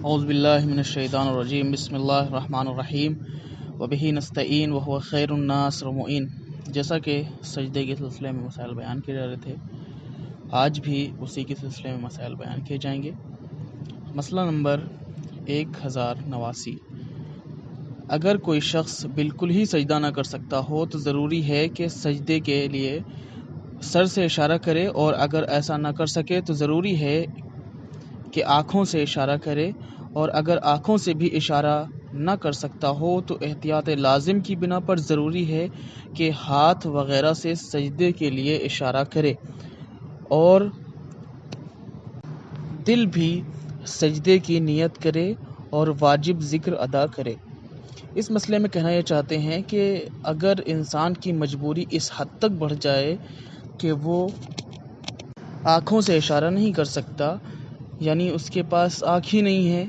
اعوذ باللہ من الشیطان الرجیم بسم اللہ الرحمن الرحیم وبہ نستعین وہو خیر الناس المعین۔ جیسا کہ سجدے کے سلسلے میں مسائل بیان کیے جا رہے تھے، آج بھی اسی کے سلسلے میں مسائل بیان کیے جائیں گے۔ مسئلہ نمبر 1089، اگر کوئی شخص بالکل ہی سجدہ نہ کر سکتا ہو تو ضروری ہے کہ سجدے کے لیے سر سے اشارہ کرے، اور اگر ایسا نہ کر سکے تو ضروری ہے کہ آنکھوں سے اشارہ کرے، اور اگر آنکھوں سے بھی اشارہ نہ کر سکتا ہو تو احتیاط لازم کی بنا پر ضروری ہے کہ ہاتھ وغیرہ سے سجدے کے لیے اشارہ کرے، اور دل بھی سجدے کی نیت کرے اور واجب ذکر ادا کرے۔ اس مسئلے میں کہنا یہ چاہتے ہیں کہ اگر انسان کی مجبوری اس حد تک بڑھ جائے کہ وہ آنکھوں سے اشارہ نہیں کر سکتا، یعنی اس کے پاس آنکھ ہی نہیں ہے،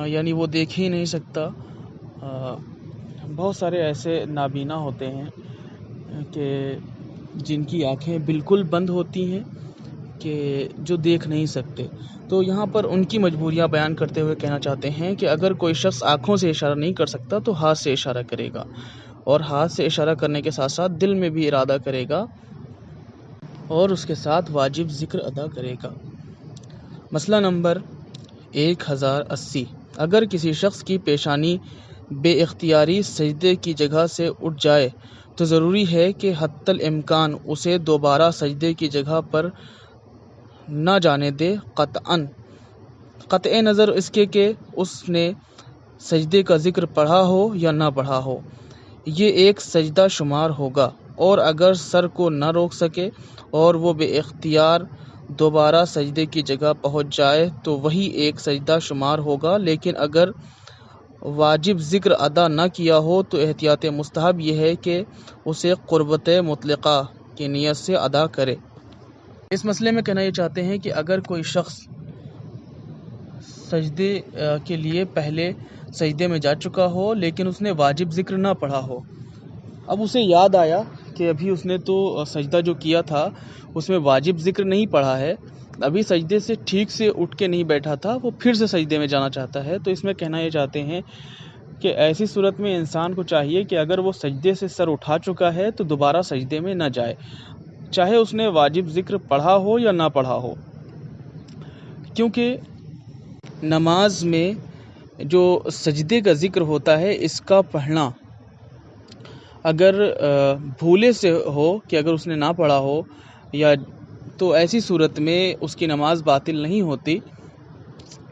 یعنی وہ دیکھ ہی نہیں سکتا۔ بہت سارے ایسے نابینا ہوتے ہیں کہ جن کی آنکھیں بالکل بند ہوتی ہیں کہ جو دیکھ نہیں سکتے، تو یہاں پر ان کی مجبوریاں بیان کرتے ہوئے کہنا چاہتے ہیں کہ اگر کوئی شخص آنکھوں سے اشارہ نہیں کر سکتا تو ہاتھ سے اشارہ کرے گا، اور ہاتھ سے اشارہ کرنے کے ساتھ ساتھ دل میں بھی ارادہ کرے گا اور اس کے ساتھ واجب ذکر ادا کرے گا۔ مسئلہ نمبر 1080، اگر کسی شخص کی پیشانی بے اختیاری سجدے کی جگہ سے اٹھ جائے تو ضروری ہے کہ حتی الامکان اسے دوبارہ سجدے کی جگہ پر نہ جانے دے، قطع نظر اس کے کہ اس نے سجدے کا ذکر پڑھا ہو یا نہ پڑھا ہو، یہ ایک سجدہ شمار ہوگا، اور اگر سر کو نہ روک سکے اور وہ بے اختیار دوبارہ سجدے کی جگہ پہنچ جائے تو وہی ایک سجدہ شمار ہوگا، لیکن اگر واجب ذکر ادا نہ کیا ہو تو احتیاط مستحب یہ ہے کہ اسے قربت مطلقہ کی نیت سے ادا کرے۔ اس مسئلے میں کہنا یہ چاہتے ہیں کہ اگر کوئی شخص سجدے کے لیے پہلے سجدے میں جا چکا ہو لیکن اس نے واجب ذکر نہ پڑھا ہو، اب اسے یاد آیا کہ ابھی اس نے تو سجدہ جو کیا تھا اس میں واجب ذکر نہیں پڑھا ہے، ابھی سجدے سے ٹھیک سے اٹھ کے نہیں بیٹھا تھا، وہ پھر سے سجدے میں جانا چاہتا ہے، تو اس میں کہنا یہ چاہتے ہیں کہ ایسی صورت میں انسان کو چاہیے کہ اگر وہ سجدے سے سر اٹھا چکا ہے تو دوبارہ سجدے میں نہ جائے، چاہے اس نے واجب ذکر پڑھا ہو یا نہ پڑھا ہو، کیونکہ نماز میں جو سجدے کا ذکر ہوتا ہے اس کا پڑھنا اگر بھولے سے ہو کہ اگر اس نے نہ پڑھا ہو یا تو ایسی صورت میں اس کی نماز باطل نہیں ہوتی،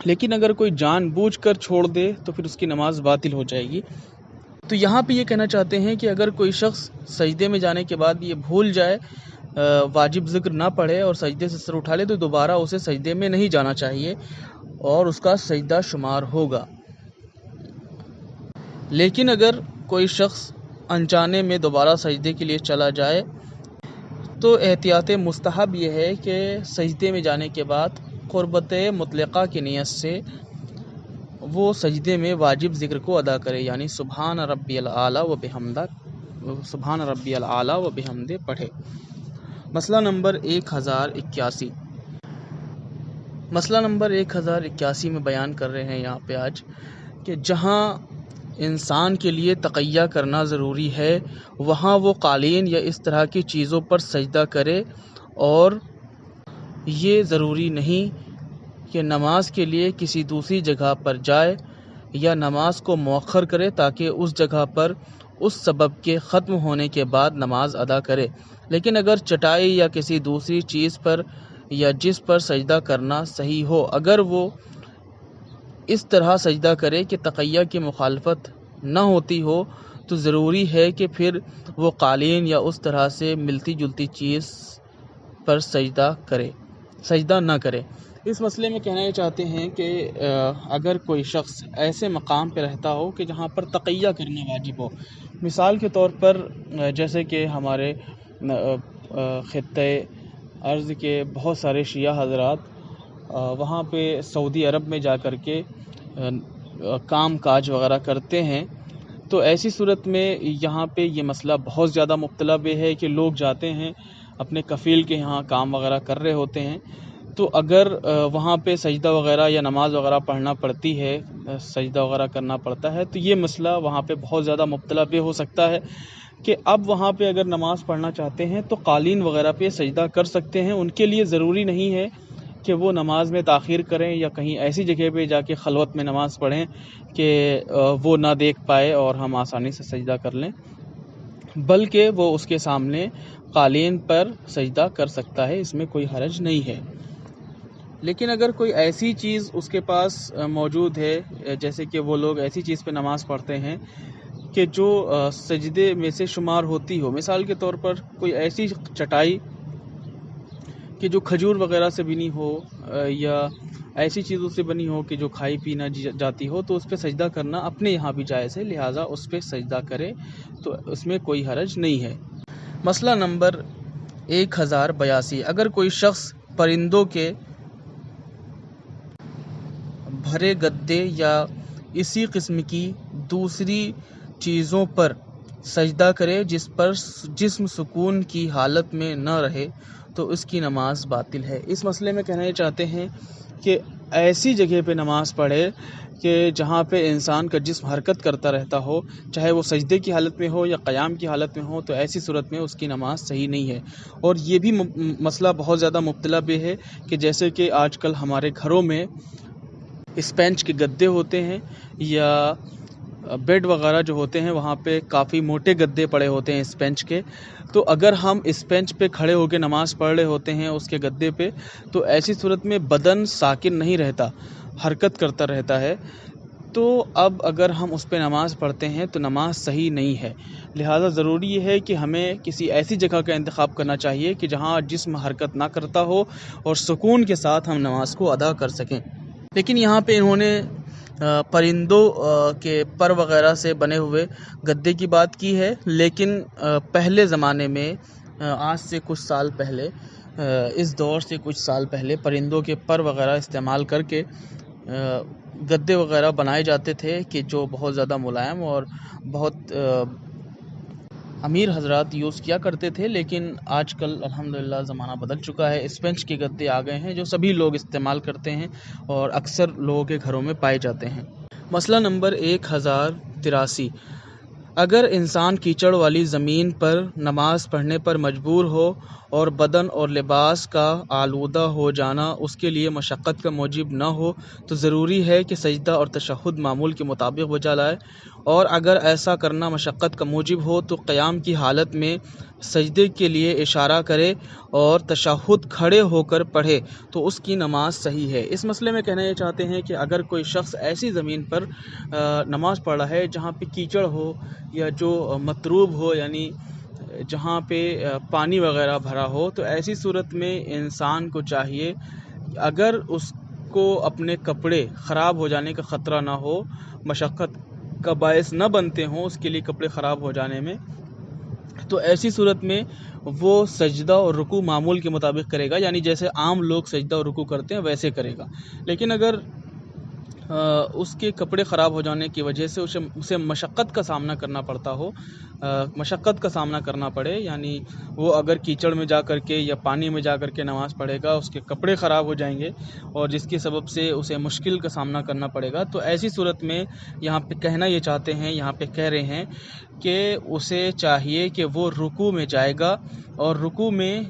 لیکن اگر کوئی جان بوجھ کر چھوڑ دے تو پھر اس کی نماز باطل ہو جائے گی۔ تو یہاں پہ یہ کہنا چاہتے ہیں کہ اگر کوئی شخص سجدے میں جانے کے بعد یہ بھول جائے، واجب ذکر نہ پڑھے اور سجدے سے سر اٹھا لے تو دوبارہ اسے سجدے میں نہیں جانا چاہیے اور اس کا سجدہ شمار ہوگا۔ لیکن اگر کوئی شخص انجانے میں دوبارہ سجدے کے لیے چلا جائے تو احتیاط مستحب یہ ہے کہ سجدے میں جانے کے بعد قربت مطلقہ کی نیت سے وہ سجدے میں واجب ذکر کو ادا کرے، یعنی سبحان ربی الاعلیٰ و بحمدہ پڑھے۔ مسئلہ نمبر 1081، مسئلہ نمبر 1081 میں بیان کر رہے ہیں یہاں پہ آج کہ جہاں انسان کے لیے تقیہ کرنا ضروری ہے وہاں وہ قالین یا اس طرح کی چیزوں پر سجدہ کرے، اور یہ ضروری نہیں کہ نماز کے لیے کسی دوسری جگہ پر جائے یا نماز کو مؤخر کرے تاکہ اس جگہ پر اس سبب کے ختم ہونے کے بعد نماز ادا کرے، لیکن اگر چٹائی یا کسی دوسری چیز پر یا جس پر سجدہ کرنا صحیح ہو، اگر وہ اس طرح سجدہ کرے کہ تقیہ کی مخالفت نہ ہوتی ہو تو ضروری ہے کہ پھر وہ قالین یا اس طرح سے ملتی جلتی چیز پر سجدہ نہ کرے۔ اس مسئلے میں کہنا یہ چاہتے ہیں کہ اگر کوئی شخص ایسے مقام پہ رہتا ہو کہ جہاں پر تقیہ کرنا واجب ہو، مثال کے طور پر جیسے کہ ہمارے خطۂ ارض کے بہت سارے شیعہ حضرات وہاں پہ سعودی عرب میں جا کر کے کام کاج وغیرہ کرتے ہیں، تو ایسی صورت میں یہاں پہ یہ مسئلہ بہت زیادہ مبتلا بے ہے کہ لوگ جاتے ہیں اپنے کفیل کے یہاں کام وغیرہ کر رہے ہوتے ہیں، تو اگر وہاں پہ سجدہ وغیرہ یا نماز وغیرہ پڑھنا پڑتی ہے، سجدہ وغیرہ کرنا پڑتا ہے، تو یہ مسئلہ وہاں پہ بہت زیادہ مبتلا بھی ہو سکتا ہے کہ اب وہاں پہ اگر نماز پڑھنا چاہتے ہیں تو قالین وغیرہ پہ سجدہ کر سکتے ہیں. ان کے لیے ضروری نہیں ہے کہ وہ نماز میں تاخیر کریں یا کہیں ایسی جگہ پہ جا کے خلوت میں نماز پڑھیں کہ وہ نہ دیکھ پائے اور ہم آسانی سے سجدہ کر لیں، بلکہ وہ اس کے سامنے قالین پر سجدہ کر سکتا ہے، اس میں کوئی حرج نہیں ہے. لیکن اگر کوئی ایسی چیز اس کے پاس موجود ہے، جیسے کہ وہ لوگ ایسی چیز پہ نماز پڑھتے ہیں کہ جو سجدے میں سے شمار ہوتی ہو، مثال کے طور پر کوئی ایسی چٹائی کہ جو کھجور وغیرہ سے بنی ہو یا ایسی چیزوں سے بنی ہو کہ جو کھائی پی نہ جاتی ہو، تو اس پہ سجدہ کرنا اپنے یہاں بھی جائز ہے، لہٰذا اس پہ سجدہ کرے تو اس میں کوئی حرج نہیں ہے. مسئلہ نمبر 1082. اگر کوئی شخص پرندوں کے بھرے گدے یا اسی قسم کی دوسری چیزوں پر سجدہ کرے جس پر جسم سکون کی حالت میں نہ رہے تو اس کی نماز باطل ہے. اس مسئلے میں کہنا یہ چاہتے ہیں کہ ایسی جگہ پہ نماز پڑھے کہ جہاں پہ انسان کا جسم حرکت کرتا رہتا ہو، چاہے وہ سجدے کی حالت میں ہو یا قیام کی حالت میں ہو، تو ایسی صورت میں اس کی نماز صحیح نہیں ہے. اور یہ بھی مسئلہ بہت زیادہ مبتلا بھی ہے کہ جیسے کہ آج کل ہمارے گھروں میں اسپنج کے گدے ہوتے ہیں یا بیڈ وغیرہ جو ہوتے ہیں وہاں پہ کافی موٹے گدے پڑے ہوتے ہیں اسپنج کے، تو اگر ہم اسپنج پہ کھڑے ہو کے نماز پڑھ رہے ہوتے ہیں اس کے گدے پہ، تو ایسی صورت میں بدن ساکن نہیں رہتا، حرکت کرتا رہتا ہے. تو اب اگر ہم اس پہ نماز پڑھتے ہیں تو نماز صحیح نہیں ہے. لہٰذا ضروری یہ ہے کہ ہمیں کسی ایسی جگہ کا انتخاب کرنا چاہیے کہ جہاں جسم حرکت نہ کرتا ہو اور سکون کے ساتھ ہم نماز کو ادا کر سکیں. لیکن یہاں پہ انہوں نے پرندوں کے پر وغیرہ سے بنے ہوئے گدے کی بات کی ہے، لیکن پہلے زمانے میں آج سے کچھ سال پہلے، اس دور سے کچھ سال پہلے پرندوں کے پر وغیرہ استعمال کر کے گدے وغیرہ بنائے جاتے تھے کہ جو بہت زیادہ ملائم اور بہت امیر حضرات یوز کیا کرتے تھے. لیکن آج کل الحمدللہ زمانہ بدل چکا ہے، اسپنج کے گدے آ گئے ہیں جو سبھی لوگ استعمال کرتے ہیں اور اکثر لوگوں کے گھروں میں پائے جاتے ہیں. مسئلہ نمبر 1083. اگر انسان کیچڑ والی زمین پر نماز پڑھنے پر مجبور ہو اور بدن اور لباس کا آلودہ ہو جانا اس کے لیے مشقت کا موجب نہ ہو تو ضروری ہے کہ سجدہ اور تشہد معمول کے مطابق بجا لائے، اور اگر ایسا کرنا مشقت کا موجب ہو تو قیام کی حالت میں سجدے کے لیے اشارہ کرے اور تشہد کھڑے ہو کر پڑھے تو اس کی نماز صحیح ہے. اس مسئلے میں کہنا یہ چاہتے ہیں کہ اگر کوئی شخص ایسی زمین پر نماز پڑھ رہا ہے جہاں پہ کیچڑ ہو یا جو متروب ہو، یعنی جہاں پہ پانی وغیرہ بھرا ہو، تو ایسی صورت میں انسان کو چاہیے اگر اس کو اپنے کپڑے خراب ہو جانے کا خطرہ نہ ہو، مشقت کا باعث نہ بنتے ہوں اس کے لیے کپڑے خراب ہو جانے میں، تو ایسی صورت میں وہ سجدہ اور رکوع معمول کے مطابق کرے گا، یعنی جیسے عام لوگ سجدہ اور رکوع کرتے ہیں ویسے کرے گا. لیکن اگر اس کے کپڑے خراب ہو جانے کی وجہ سے اسے مشقت کا سامنا کرنا پڑتا ہو، مشقت کا سامنا کرنا پڑے، یعنی وہ اگر کیچڑ میں جا کر کے یا پانی میں جا کر کے نماز پڑھے گا اس کے کپڑے خراب ہو جائیں گے اور جس کے سبب سے اسے مشکل کا سامنا کرنا پڑے گا، تو ایسی صورت میں یہاں پہ کہنا یہ چاہتے ہیں، یہاں پہ کہہ رہے ہیں کہ اسے چاہیے کہ وہ رکوع میں جائے گا اور رکوع میں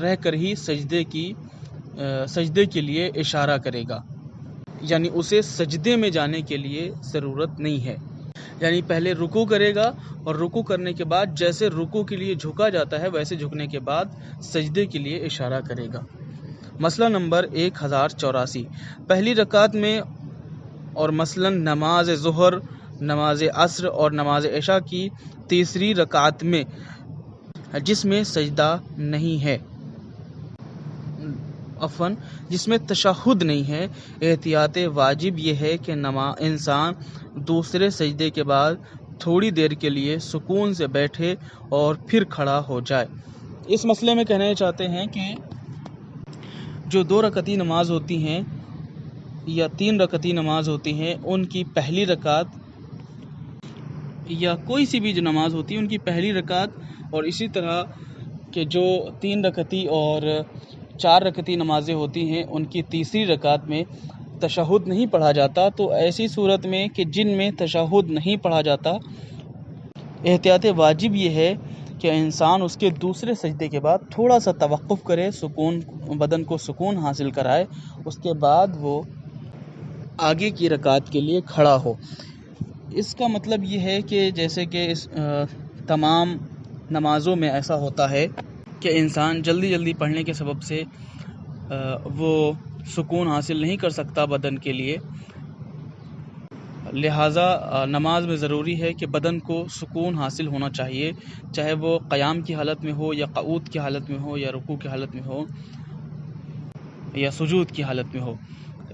رہ کر ہی سجدے کے لیے اشارہ کرے گا، یعنی اسے سجدے میں جانے کے لیے ضرورت نہیں ہے. یعنی پہلے رکوع کرے گا اور رکوع کرنے کے بعد جیسے رکوع کے لیے جھکا جاتا ہے ویسے جھکنے کے بعد سجدے کے لیے اشارہ کرے گا. مسئلہ نمبر 1084. پہلی رکعت میں اور مثلا نماز ظہر، نماز عصر اور نماز عشاء کی تیسری رکعت میں جس میں سجدہ نہیں ہے، جس میں تشہد نہیں ہے، احتیاط واجب یہ ہے کہ انسان دوسرے سجدے کے بعد تھوڑی دیر کے لیے سکون سے بیٹھے اور پھر کھڑا ہو جائے. اس مسئلے میں کہنا یہ چاہتے ہیں کہ جو 2 رکعتی نماز ہوتی ہیں یا 3 رکعتی نماز ہوتی ہیں، ان کی پہلی رکعت یا کوئی سی بھی جو نماز ہوتی ہے ان کی پہلی رکعت اور اسی طرح کہ جو 3 رکعتی اور 4 رکعتی نمازیں ہوتی ہیں ان کی تیسری رکعت میں تشہد نہیں پڑھا جاتا، تو ایسی صورت میں کہ جن میں تشہد نہیں پڑھا جاتا، احتیاط واجب یہ ہے کہ انسان اس کے دوسرے سجدے کے بعد تھوڑا سا توقف کرے، بدن کو سکون حاصل کرائے، اس کے بعد وہ آگے کی رکعت کے لیے کھڑا ہو۔ اس کا مطلب یہ ہے کہ جیسے کہ اس تمام نمازوں میں ایسا ہوتا ہے کہ انسان جلدی پڑھنے کے سبب سے وہ سکون حاصل نہیں کر سکتا بدن کے لیے، لہٰذا نماز میں ضروری ہے کہ بدن کو سکون حاصل ہونا چاہیے، چاہے وہ قیام کی حالت میں ہو یا قعود کی حالت میں ہو یا رکوع کی حالت میں ہو یا سجود کی حالت میں ہو۔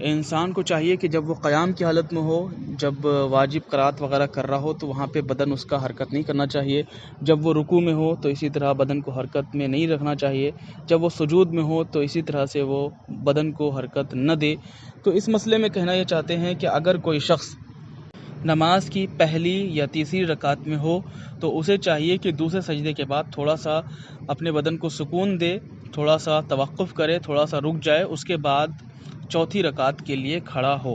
انسان کو چاہیے کہ جب وہ قیام کی حالت میں ہو، جب واجب قرات وغیرہ کر رہا ہو تو وہاں پہ بدن اس کا حرکت نہیں کرنا چاہیے، جب وہ رکوع میں ہو تو اسی طرح بدن کو حرکت میں نہیں رکھنا چاہیے، جب وہ سجود میں ہو تو اسی طرح سے وہ بدن کو حرکت نہ دے۔ تو اس مسئلے میں کہنا یہ چاہتے ہیں کہ اگر کوئی شخص نماز کی پہلی یا تیسری رکعت میں ہو تو اسے چاہیے کہ دوسرے سجدے کے بعد تھوڑا سا اپنے بدن کو سکون دے، تھوڑا سا توقف کرے، تھوڑا سا رک جائے، اس کے بعد چوتھی رکعت کے لیے کھڑا ہو،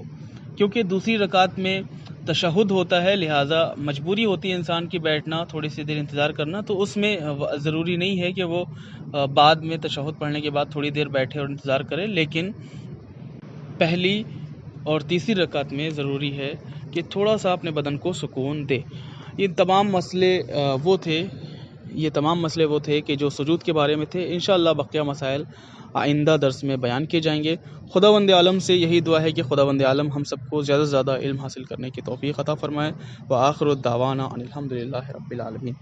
کیونکہ دوسری رکعت میں تشہد ہوتا ہے، لہٰذا مجبوری ہوتی ہے انسان کی بیٹھنا، تھوڑی سی دیر انتظار کرنا، تو اس میں ضروری نہیں ہے کہ وہ بعد میں تشہد پڑھنے کے بعد تھوڑی دیر بیٹھے اور انتظار کرے، لیکن پہلی اور تیسری رکعت میں ضروری ہے کہ تھوڑا سا اپنے بدن کو سکون دے۔ یہ تمام مسئلے وہ تھے کہ جو سجود کے بارے میں تھے۔ انشاءاللہ بقیہ مسائل آئندہ درس میں بیان کیے جائیں گے۔ خداوند عالم سے یہی دعا ہے کہ خداوند عالم ہم سب کو زیادہ سے زیادہ علم حاصل کرنے کی توفیق عطا فرمائے۔ وآخر الدعوانا ان الحمد للہ رب العالمین۔